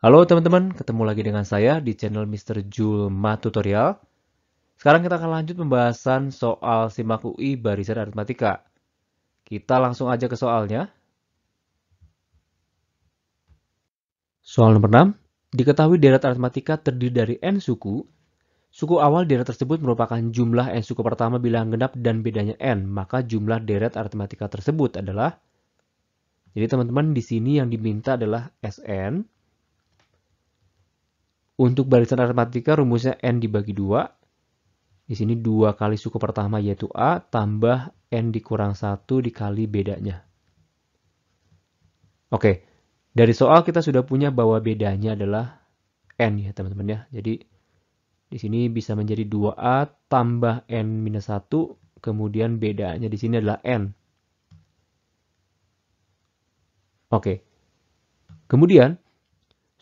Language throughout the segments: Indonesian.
Halo teman-teman, ketemu lagi dengan saya di channel Mr. Julma Tutorial. Sekarang kita akan lanjut pembahasan soal SIMAK UI barisan aritmatika. Kita langsung aja ke soalnya. Soal nomor 6. Diketahui deret aritmatika terdiri dari n suku. Suku awal deret tersebut merupakan jumlah n suku pertama bilangan genap dan bedanya n. Maka jumlah deret aritmatika tersebut adalah, jadi teman-teman di sini yang diminta adalah Sn. Untuk barisan aritmatika rumusnya n dibagi 2. Di sini 2 kali suku pertama yaitu A tambah N dikurang 1 dikali bedanya. Oke, dari soal kita sudah punya bahwa bedanya adalah N ya teman-teman ya. Jadi di sini bisa menjadi 2A tambah N minus 1, kemudian bedanya di sini adalah N. Oke, kemudian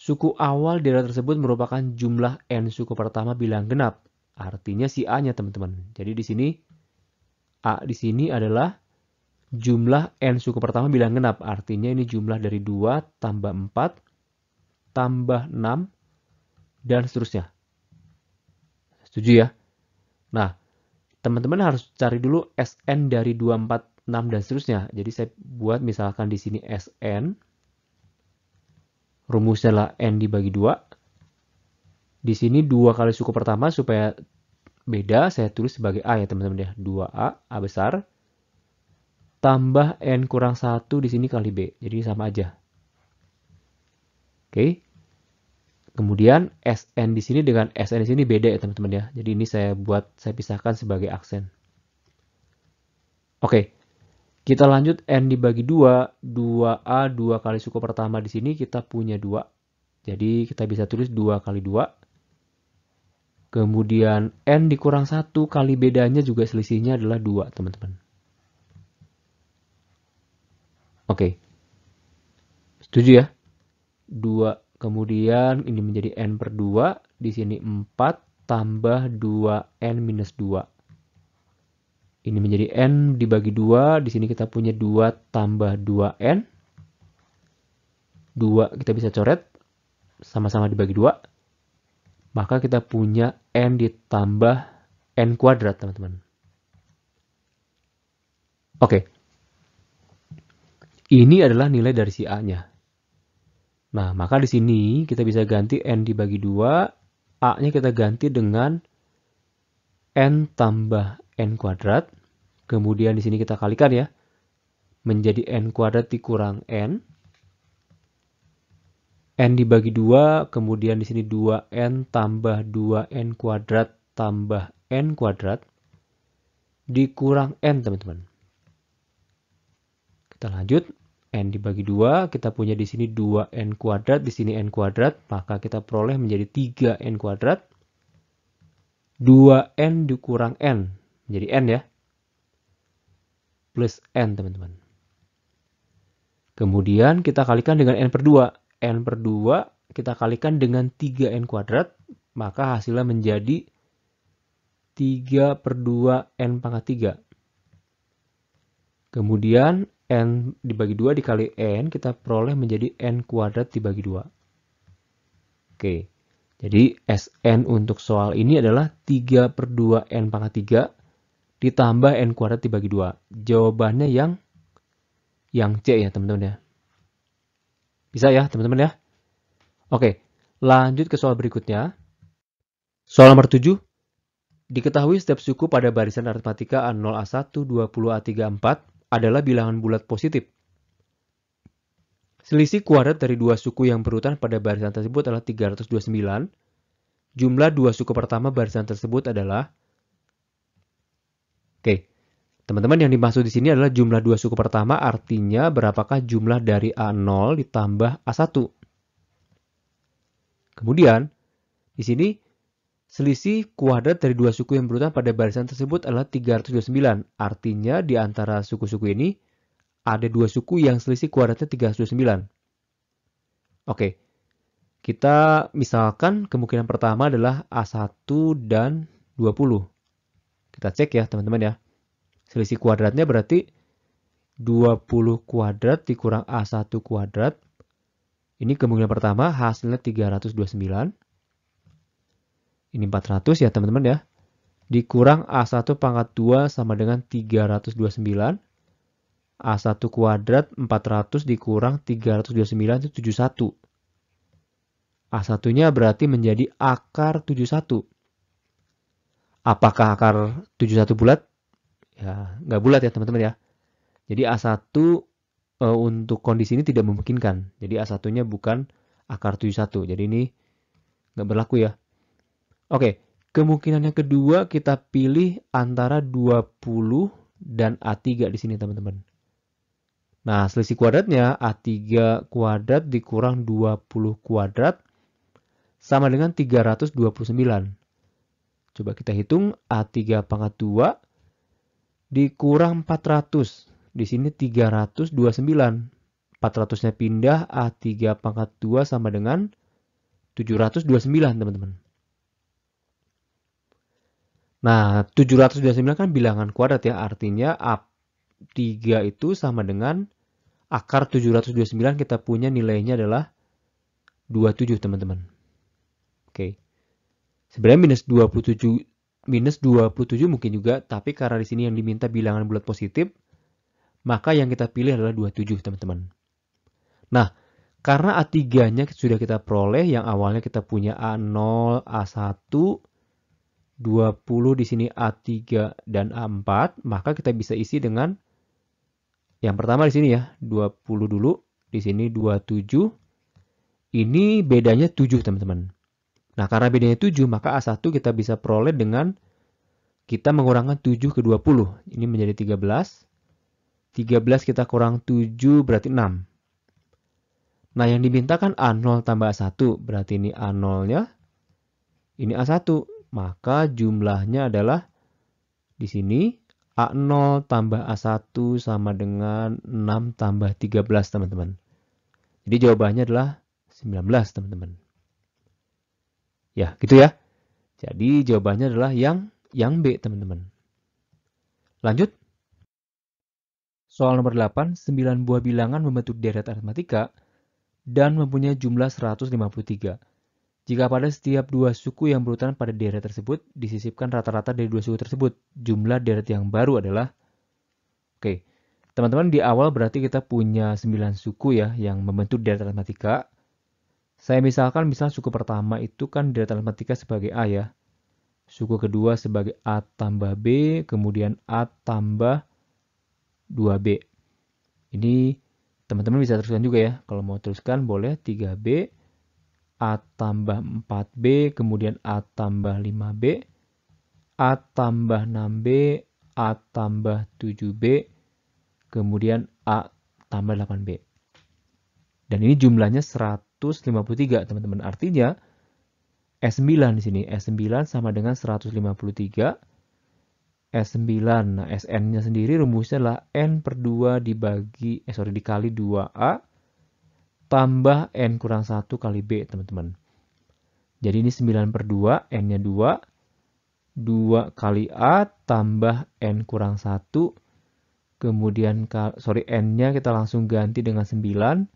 suku awal deret tersebut merupakan jumlah N suku pertama bilangan genap. Artinya si A-nya teman-teman. Jadi di sini A di sini adalah jumlah n suku pertama bilangan genap. Artinya ini jumlah dari 2 tambah 4 tambah 6 dan seterusnya. Setuju ya? Nah, teman-teman harus cari dulu Sn dari 2, 4, 6 dan seterusnya. Jadi saya buat misalkan di sini Sn. Rumusnya adalah n dibagi 2. Di sini 2 kali suku pertama supaya beda saya tulis sebagai A ya teman-teman ya. 2A, A besar. Tambah N kurang 1 di sini kali B. Jadi sama aja. Oke. Kemudian SN di sini dengan SN di sini beda ya teman-teman ya. Jadi ini saya pisahkan sebagai aksen. Oke. Kita lanjut N dibagi 2. 2A 2 kali suku pertama di sini kita punya 2. Jadi kita bisa tulis 2 kali 2. Kemudian N dikurang 1 kali bedanya juga selisihnya adalah 2 teman-teman. Oke. Setuju ya? 2. Kemudian ini menjadi N per 2. Di sini 4 tambah 2N minus 2. Ini menjadi N dibagi 2. Di sini kita punya 2 tambah 2N. 2 kita bisa coret. Sama-sama dibagi 2. Maka kita punya N ditambah N kuadrat teman-teman. Oke. Ini adalah nilai dari si A-nya. Nah, maka di sini kita bisa ganti N dibagi 2. A-nya kita ganti dengan N tambah N kuadrat. Kemudian di sini kita kalikan ya. Menjadi N kuadrat dikurang N. N dibagi 2, kemudian di sini 2N tambah 2N kuadrat tambah N kuadrat. Dikurang N teman-teman. Kita lanjut. N dibagi 2, kita punya di sini 2N kuadrat, di sini N kuadrat. Maka kita peroleh menjadi 3N kuadrat. 2N dikurang N. Menjadi N ya. Plus N teman-teman. Kemudian kita kalikan dengan N per 2. N per 2 kita kalikan dengan 3N kuadrat. Maka hasilnya menjadi 3 per 2 N pangkat 3. Kemudian N dibagi 2 dikali N kita peroleh menjadi N kuadrat dibagi 2. Oke. Jadi Sn untuk soal ini adalah 3 per 2 N pangkat 3 ditambah N kuadrat dibagi 2. Jawabannya yang C ya teman-teman ya. Bisa ya teman-teman ya. Oke, lanjut ke soal berikutnya. Soal nomor 7. Diketahui setiap suku pada barisan aritmatika A0, A1, 20, A3, A4 adalah bilangan bulat positif. Selisih kuadrat dari dua suku yang berurutan pada barisan tersebut adalah 329. Jumlah dua suku pertama barisan tersebut adalah... Oke, teman-teman yang dimaksud di sini adalah jumlah dua suku pertama, artinya berapakah jumlah dari A0 ditambah A1. Kemudian, di sini selisih kuadrat dari dua suku yang berurutan pada barisan tersebut adalah 329. Artinya di antara suku-suku ini ada dua suku yang selisih kuadratnya 329. Oke, kita misalkan kemungkinan pertama adalah A1 dan 20. Kita cek ya teman-teman ya. Selisih kuadratnya berarti 20 kuadrat dikurang A1 kuadrat Ini kemungkinan pertama hasilnya 329. Ini 400 ya teman-teman ya. Dikurang A1 pangkat 2 sama dengan 329. A1 kuadrat 400 dikurang 329 itu 71. A1-nya berarti menjadi akar 71. Apakah akar 71 bulat? Ya, nggak bulat ya teman-teman ya. Jadi A1 untuk kondisi ini tidak memungkinkan. Jadi A1-nya bukan akar 71. Jadi ini nggak berlaku ya. Oke, kemungkinan yang kedua kita pilih antara 20 dan A3 di sini teman-teman. Nah, selisih kuadratnya A3 kuadrat dikurang 20 kuadrat sama dengan 329. Coba kita hitung A3 pangkat 2 dikurang 400. Di sini 329. 400-nya pindah, A3 pangkat 2 sama dengan 729 teman-teman. Nah, 729 kan bilangan kuadrat ya, artinya A3 itu sama dengan akar 729 kita punya nilainya adalah 27 teman-teman. Oke. Sebenarnya minus 27 mungkin juga, tapi karena di sini yang diminta bilangan bulat positif, maka yang kita pilih adalah 27 teman-teman. Nah, karena A3-nya sudah kita peroleh, yang awalnya kita punya A0, A1, 20 di sini A3 dan A4, maka kita bisa isi dengan yang pertama di sini ya, 20 dulu, di sini 27. Ini bedanya 7, teman-teman. Nah, karena bedanya 7, maka A1 kita bisa peroleh dengan kita mengurangkan 7 ke 20. Ini menjadi 13. 13 kita kurang 7 berarti 6. Nah, yang dimintakan A0 tambah A1, berarti ini A0-nya, ini A1. Maka jumlahnya adalah di sini A0 tambah A1 sama dengan 6 tambah 13 teman-teman. Jadi jawabannya adalah 19 teman-teman. Ya gitu ya. Jadi jawabannya adalah yang B teman-teman. Lanjut. Soal nomor 8, 9 buah bilangan membentuk deret aritmatika dan mempunyai jumlah 153. Jika pada setiap dua suku yang berurutan pada deret tersebut disisipkan rata-rata dari dua suku tersebut, jumlah deret yang baru adalah... Oke, teman-teman di awal berarti kita punya 9 suku ya yang membentuk deret aritmatika. Saya misal suku pertama itu kan deret aritmatika sebagai A ya. Suku kedua sebagai A tambah B, kemudian A tambah 2B. Ini teman-teman bisa teruskan juga ya. Kalau mau teruskan boleh 3B, A tambah 4B, kemudian A tambah 5B, A tambah 6B, A tambah 7B, kemudian A tambah 8B. Dan ini jumlahnya 153, teman-teman. Artinya, S9 di sini. S9 sama dengan 153. S9, nah Sn-nya sendiri rumusnya adalah N per 2 dikali 2A tambah N kurang 1 kali B, teman-teman. Jadi ini 9 per 2, N-nya 2. 2 kali A tambah N kurang 1. Kemudian, N-nya kita langsung ganti dengan 9.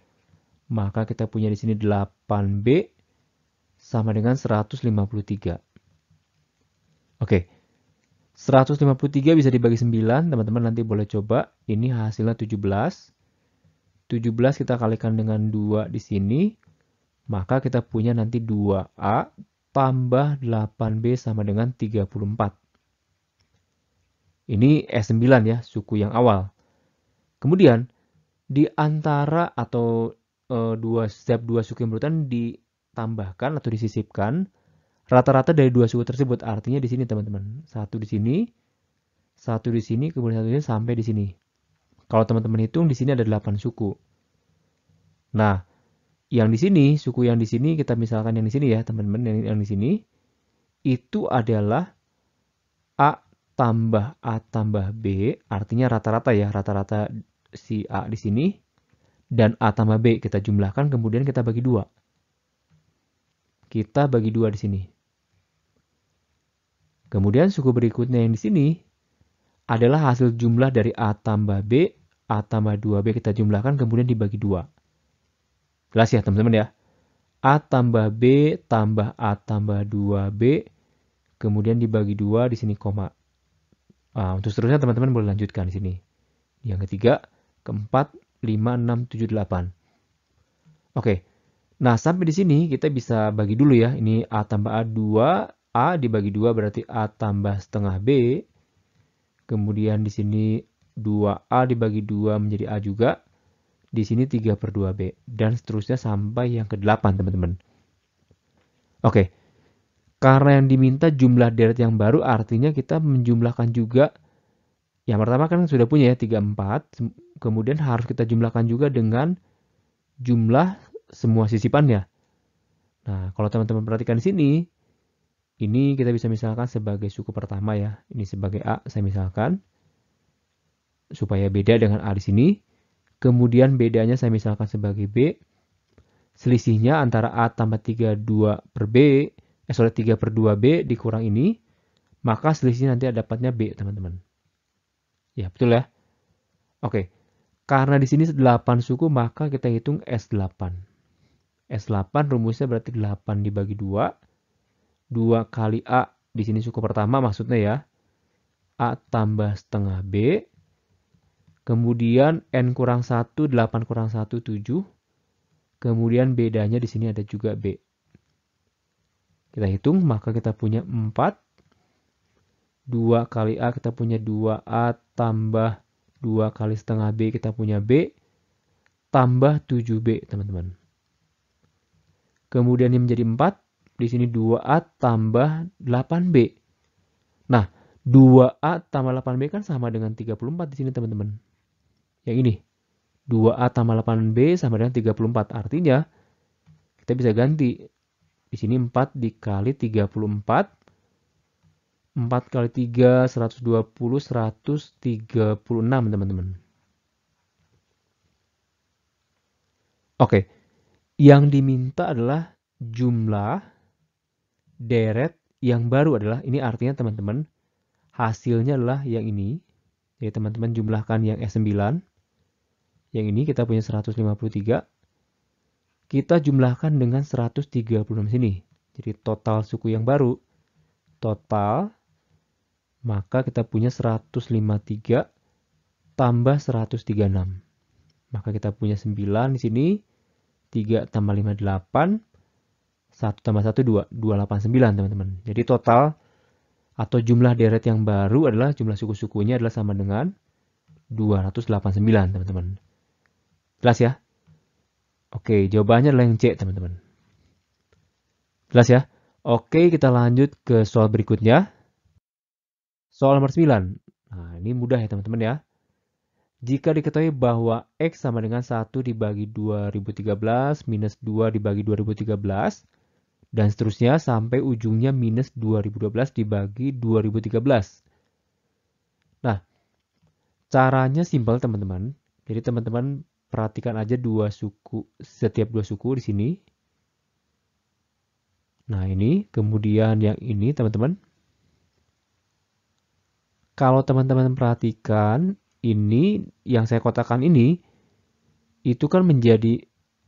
Maka kita punya di sini 8B sama dengan 153. Oke. 153 bisa dibagi 9, teman-teman nanti boleh coba. Ini hasilnya 17. 17 kita kalikan dengan 2 di sini, maka kita punya nanti 2A tambah 8B sama dengan 34. Ini S9 ya, suku yang awal. Kemudian, di antara atau setiap dua suku yang berurutan ditambahkan atau disisipkan rata-rata dari dua suku tersebut. Artinya di sini teman-teman, satu di sini, kemudian satu di sini sampai di sini. Kalau teman-teman hitung di sini ada 8 suku. Nah, yang di sini, suku yang di sini kita misalkan yang di sini ya, teman-teman, yang di sini itu adalah A tambah B, artinya rata-rata ya, rata-rata si A di sini dan A tambah B kita jumlahkan kemudian kita bagi 2. Kita bagi 2 di sini. Kemudian suku berikutnya yang di sini adalah hasil jumlah dari A tambah B, A tambah 2B kita jumlahkan kemudian dibagi 2. Jelas ya teman-teman ya. A tambah B tambah A tambah 2B, kemudian dibagi 2 di sini koma. Untuk seterusnya teman-teman boleh lanjutkan di sini. Yang ketiga, keempat, 5, 6, 7, 8. Oke, nah sampai di sini kita bisa bagi dulu ya. Ini A tambah A 2, A dibagi 2 berarti A tambah setengah B. Kemudian di sini 2A dibagi 2 menjadi A juga. Di sini 3/2B. Dan seterusnya sampai yang ke-8 teman-teman. Oke, karena yang diminta jumlah deret yang baru artinya kita menjumlahkan juga. Yang pertama kan sudah punya ya 34. Kemudian harus kita jumlahkan juga dengan jumlah semua sisipannya. Nah, kalau teman-teman perhatikan di sini, ini kita bisa misalkan sebagai suku pertama ya. Ini sebagai A, saya misalkan. Supaya beda dengan A di sini. Kemudian bedanya saya misalkan sebagai B. Selisihnya antara A tambah 3/2B dikurang ini. Maka selisihnya nanti dapatnya B, teman-teman. Ya, betul ya. Oke. Karena di sini 8 suku, maka kita hitung S8. S8 rumusnya berarti 8 dibagi 2. 2 kali A, di sini suku pertama maksudnya ya. A tambah setengah B. Kemudian N kurang 1, 8 kurang 1, 7. Kemudian bedanya di sini ada juga B. Kita hitung, maka kita punya 4. 2 kali A kita punya 2A tambah 2 kali setengah B kita punya B. Tambah 7B, teman-teman. Kemudian ini menjadi 4. Di sini 2A tambah 8B. Nah, 2A tambah 8B kan sama dengan 34 di sini, teman-teman. Yang ini. 2A tambah 8B sama dengan 34. Artinya, kita bisa ganti. Di sini 4 dikali 34. 4 kali 3, 120, 136, teman-teman. Oke. Yang diminta adalah jumlah deret yang baru adalah, ini artinya teman-teman, hasilnya adalah yang ini. Jadi teman-teman jumlahkan yang S9. Yang ini kita punya 153. Kita jumlahkan dengan 136 sini. Jadi total suku yang baru. Total. Maka kita punya 153 tambah 136. Maka kita punya 9 di sini. 3 tambah 5, 8. 1 tambah 1, 2. 289 teman-teman. Jadi total atau jumlah deret yang baru adalah jumlah suku-sukunya adalah sama dengan 289 teman-teman. Jelas ya? Oke, jawabannya adalah yang C teman-teman. Jelas ya? Oke, kita lanjut ke soal berikutnya. Soal nomor 9. Nah, ini mudah ya teman-teman ya. Jika diketahui bahwa X sama dengan 1 dibagi 2013 minus 2 dibagi 2013 dan seterusnya sampai ujungnya minus 2012 dibagi 2013. Nah, caranya simpel teman-teman. Jadi teman-teman perhatikan aja setiap dua suku di sini. Nah, ini kemudian yang ini teman-teman. Kalau teman-teman perhatikan, ini yang saya kotakan ini, itu kan menjadi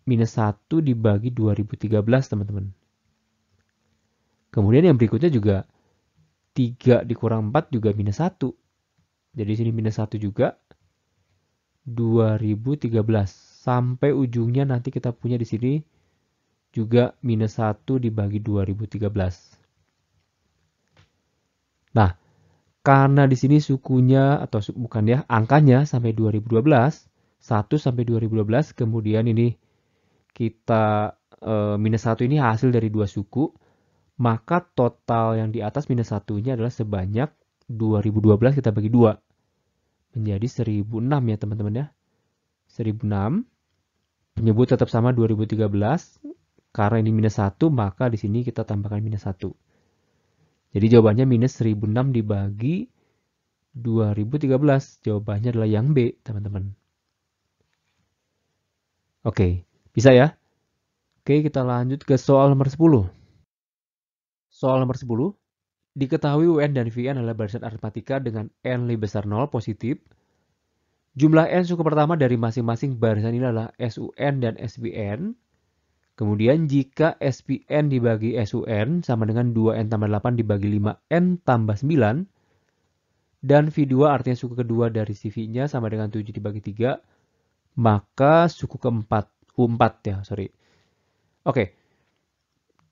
minus 1 dibagi 2013 teman-teman. Kemudian yang berikutnya juga 3 dikurang 4 juga minus 1. Jadi sini minus 1 juga 2013. Sampai ujungnya nanti kita punya di sini juga minus 1 dibagi 2013. Nah, karena di sini sukunya atau bukan ya, angkanya sampai 2012, 1 sampai 2012, kemudian ini kita minus 1 ini hasil dari dua suku, maka total yang di atas minus 1-nya adalah sebanyak 2012 kita bagi 2. Menjadi 1006 ya teman-teman ya. 1006. Penyebut tetap sama 2013. Karena ini minus 1, maka di sini kita tambahkan minus 1. Jadi jawabannya minus 1006 dibagi 2013. Jawabannya adalah yang B, teman-teman. Oke, bisa ya? Oke, kita lanjut ke soal nomor 10. Soal nomor 10. Diketahui UN dan VN adalah barisan aritmatika dengan N lebih besar 0 positif. Jumlah N suku pertama dari masing-masing barisan ini adalah SUN dan SBN. Kemudian jika SPN dibagi SUN sama dengan 2N tambah 8 dibagi 5N tambah 9, dan V2 artinya suku kedua dari si V-nya sama dengan 7 dibagi 3, maka suku keempat, U4 ya, sorry. Oke,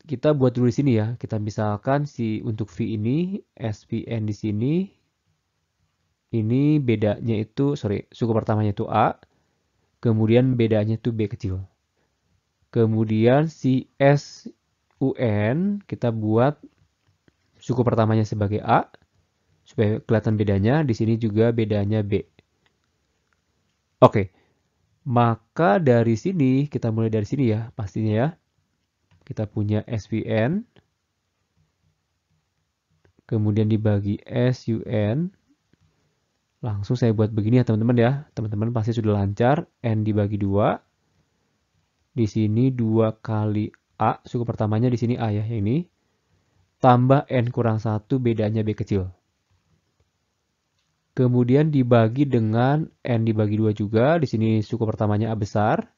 kita buat dulu di sini ya. Kita misalkan untuk V ini, SPN di sini, ini bedanya itu, suku pertamanya itu A, kemudian bedanya itu B kecil. Kemudian si SUN kita buat suku pertamanya sebagai A, supaya kelihatan bedanya. Di sini juga bedanya B. Oke, maka dari sini, kita mulai dari sini ya, pastinya ya. Kita punya SPN, kemudian dibagi SUN. Langsung saya buat begini ya teman-teman ya. Teman-teman pasti sudah lancar. N dibagi 2. Di sini 2 kali A, suku pertamanya di sini A ya, yang ini. Tambah N kurang 1, bedanya B kecil. Kemudian dibagi dengan N dibagi 2 juga, di sini suku pertamanya A besar.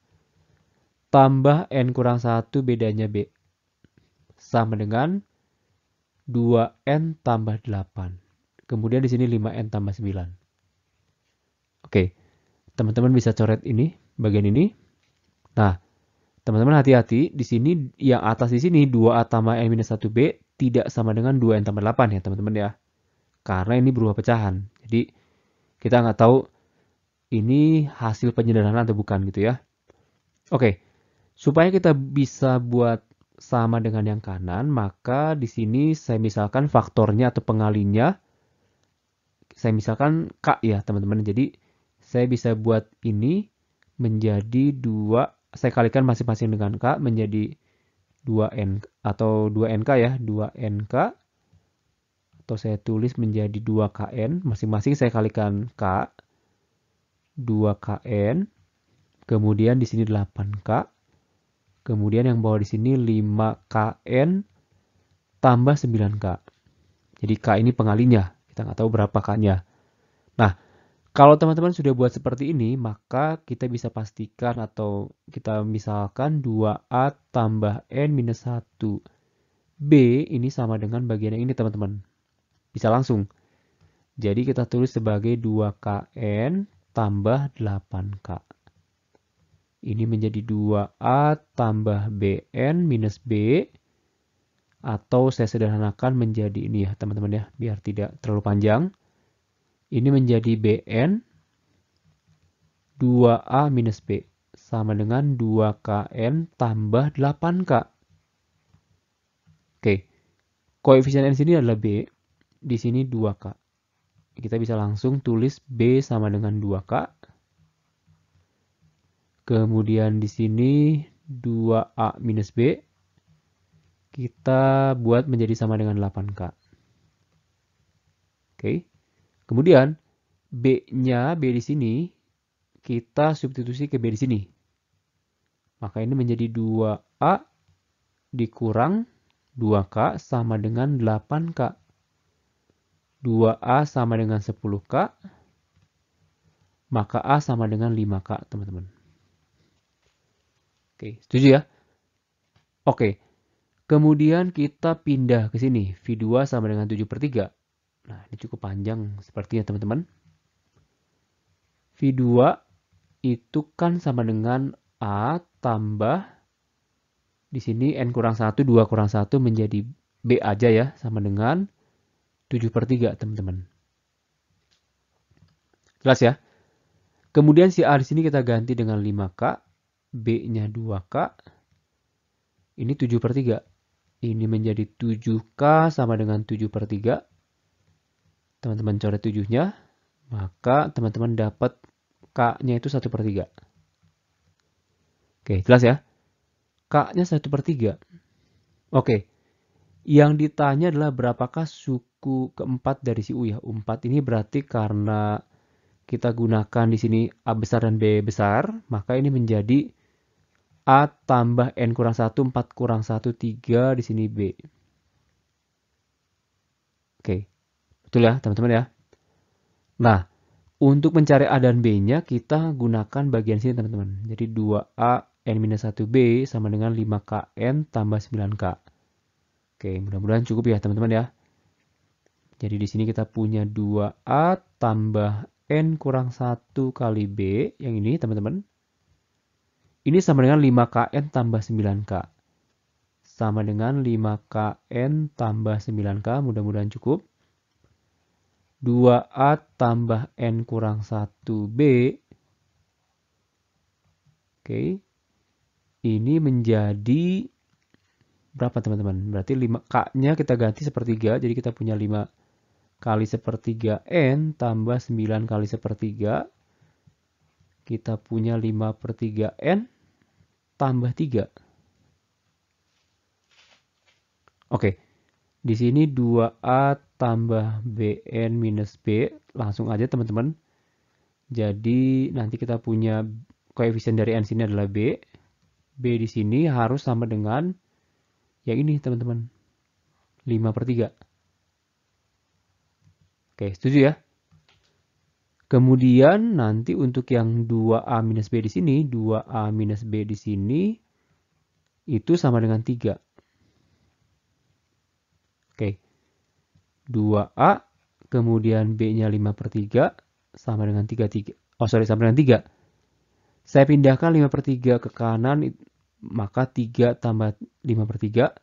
Tambah N kurang 1, bedanya B. Sama dengan 2N tambah 8. Kemudian di sini 5N tambah 9. Oke, teman-teman bisa coret ini, bagian ini. Nah, teman-teman hati-hati, di sini yang atas di sini 2A tambah N-1B tidak sama dengan 2N tambah 8 ya teman-teman ya. Karena ini berubah pecahan. Jadi kita nggak tahu ini hasil penyederhanaan atau bukan gitu ya. Oke, supaya kita bisa buat sama dengan yang kanan, maka di sini saya misalkan faktornya atau pengalinya, saya misalkan K ya teman-teman. Jadi saya bisa buat ini menjadi 2, saya kalikan masing-masing dengan K menjadi 2N atau 2NK ya, 2NK. Atau saya tulis menjadi 2KN, masing-masing saya kalikan K, 2KN, kemudian di sini 8K, kemudian yang bawah di sini 5KN tambah 9K. Jadi K ini pengalinya, kita nggak tahu berapa K-nya. Nah, kalau teman-teman sudah buat seperti ini, maka kita bisa pastikan atau kita misalkan 2A tambah N minus 1B ini sama dengan bagian yang ini teman-teman. Bisa langsung. Jadi kita tulis sebagai 2KN tambah 8K. Ini menjadi 2A tambah BN minus B. Atau saya sederhanakan menjadi ini ya teman-teman ya, biar tidak terlalu panjang. Ini menjadi BN 2A minus B sama dengan 2KN tambah 8K. Oke, koefisien N sini adalah B, di sini 2K. Kita bisa langsung tulis B sama dengan 2K. Kemudian di sini 2A minus B. Kita buat menjadi sama dengan 8K. Oke. Kemudian B-nya, B di sini, kita substitusi ke B di sini. Maka ini menjadi 2A dikurang 2K sama dengan 8K. 2A sama dengan 10K. Maka A sama dengan 5K, teman-teman. Oke, setuju ya? Oke. Kemudian kita pindah ke sini. V2 sama dengan 7/3. Nah, ini cukup panjang sepertinya teman-teman. V2 itu kan sama dengan A tambah di sini N kurang 1, 2 kurang 1 menjadi B aja ya. Sama dengan 7/3 teman-teman. Jelas ya? Kemudian si A di sini kita ganti dengan 5K. B-nya 2K. Ini 7/3. Ini menjadi 7K sama dengan 7/3. Teman-teman coret 7-nya, maka teman-teman dapat K-nya itu 1/3. Oke, jelas ya? K-nya 1/3. Oke, yang ditanya adalah berapakah suku keempat dari si U ya? U4 ini berarti karena kita gunakan di sini A besar dan B besar, maka ini menjadi A tambah N kurang 1, 4 kurang 1, 3, di sini B. Oke, betul ya teman-teman ya? Nah, untuk mencari A dan B-nya kita gunakan bagian sini teman-teman. Jadi 2A N-1B sama dengan 5KN tambah 9K. Oke, mudah-mudahan cukup ya teman-teman ya. Jadi di sini kita punya 2A tambah N kurang 1 kali B. Yang ini teman-teman. Ini sama dengan 5KN tambah 9K. Sama dengan 5KN tambah 9K. Mudah-mudahan cukup. 2A tambah N kurang 1B. Oke. Ini menjadi berapa teman-teman? Berarti 5K-nya kita ganti sepertiga. Jadi kita punya 5 kali sepertiga N tambah 9 kali sepertiga. Kita punya 5 per 3 N tambah 3. Oke, di sini 2A tambah BN minus B. Langsung aja teman-teman. Jadi nanti kita punya koefisien dari N sini adalah B. B di sini harus sama dengan yang ini teman-teman. 5 per 3. Oke, setuju ya? Kemudian nanti untuk yang 2A minus B di sini, 2A minus B di sini itu sama dengan 3. Oke. 2A, kemudian B-nya 5 per 3 sama dengan 3. Sama dengan 3. Saya pindahkan 5 per 3 ke kanan, maka 3 tambah 5 per 3.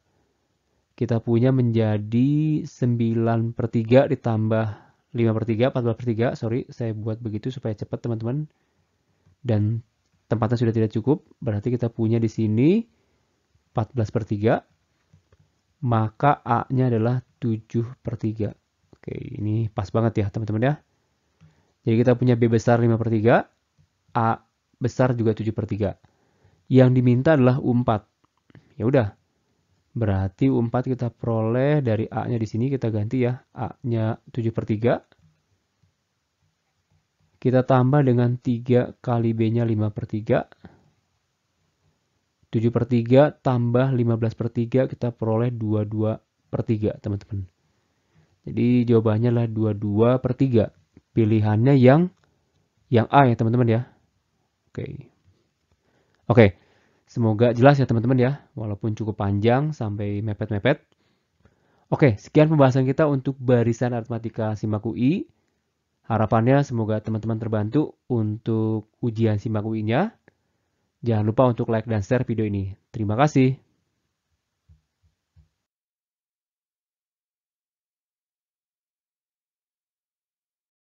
Kita punya menjadi 9 per 3 ditambah 5 per 3, 14 per 3. Sorry, saya buat begitu supaya cepat teman-teman. Dan tempatnya sudah tidak cukup. Berarti kita punya di sini 14 per 3. Maka A-nya adalah 7 per 3. Oke, ini pas banget ya teman-teman ya. Jadi kita punya B besar 5 per 3. A besar juga 7 per 3. Yang diminta adalah U4. Ya udah. Berarti U4 kita peroleh dari A-nya di sini kita ganti ya. A-nya 7 per 3. Kita tambah dengan 3 kali B-nya 5 per 3. 7 per 3 tambah 15 per 3 kita peroleh 22 per 3 teman-teman. Jadi jawabannya adalah 22 per 3. Pilihannya yang A ya teman-teman ya. Oke. Semoga jelas ya teman-teman ya. Walaupun cukup panjang sampai mepet-mepet. Oke, sekian pembahasan kita untuk barisan aritmatika SIMAK UI. Harapannya semoga teman-teman terbantu untuk ujian SIMAK UI-nya. Jangan lupa untuk like dan share video ini. Terima kasih.